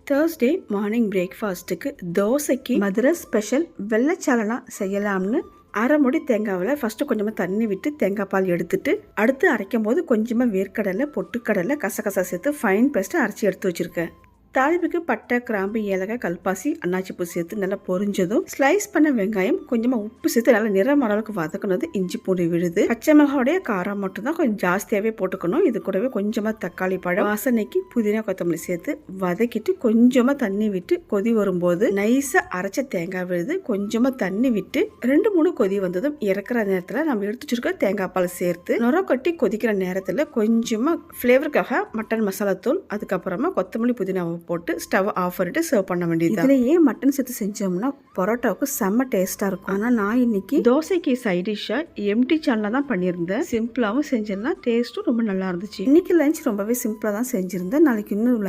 Thursday morning பிரேக்ஃபாஸ்ட்டுக்கு தோசைக்கு Madurai special வெள்ளைச்சாலனா செய்யலாம்னு அரை முடி தேங்காவில் ஃபஸ்ட்டு கொஞ்சமாக தண்ணி விட்டு தேங்காய் பால் எடுத்துட்டு அடுத்து அரைக்கும் போது கொஞ்சமாக வேர்க்கடலை பொட்டுக்கடலை கசகசா சேர்த்து ஃபைன் பேஸ்ட்டு அரைச்சி எடுத்து வச்சுருக்கேன். தாளிப்புக்கு பட்டை கிராம்பு ஏலக்காய் கல்பாசி அன்னாச்சி பூ சேர்த்து நல்லா பொரிஞ்சதும் ஸ்லைஸ் பண்ண வெங்காயம் கொஞ்சமாக உப்பு சேர்த்து நல்லா நிறம் அளவுக்கு வதக்கணும். இஞ்சி பூண்டு விழுது பச்சை மிளகாவுடைய காரம் மட்டும்தான் கொஞ்சம் ஜாஸ்தியாகவே போட்டுக்கணும். இது கூடவே கொஞ்சமாக தக்காளி பழம் வாசனைக்கு புதினா கொத்தமல்லி சேர்த்து வதக்கிட்டு கொஞ்சமாக தண்ணி விட்டு கொதி வரும்போது நைஸாக அரைச்ச தேங்காய் விழுது கொஞ்சமாக தண்ணி விட்டு 2-3 கொதி வந்ததும் இறக்குற நேரத்தில் நம்ம எடுத்து வச்சிருக்க தேங்காய் பால் சேர்த்து நுர கட்டி கொதிக்கிற நேரத்தில் கொஞ்சமாக ஃப்ளேவருக்காக மட்டன் மசாலா தூள் அதுக்கப்புறமா கொத்தமல்லி புதினாவை போட்டு ஸ்டவ் ஆஃப் பண்ணிட்டு சர்வ் பண்ண வேண்டியது. இதுலயே மட்டன் சேர்த்து செஞ்சோம்னா பரோட்டாவுக்கு செம்ம டேஸ்டா இருக்கும். ஆனா நான் இன்னைக்கு தோசைக்கு சைட் டிஷ்ஷா எம்டி சால்னா தான் பண்ணியிருந்தேன். சிம்பிளாவும் செஞ்சிருந்தேன், டேஸ்ட்டும் ரொம்ப நல்லா இருந்துச்சு. இன்னைக்கு லஞ்ச் ரொம்பவே சிம்பிளா தான் செஞ்சிருந்தேன். நாளைக்கு இன்னொரு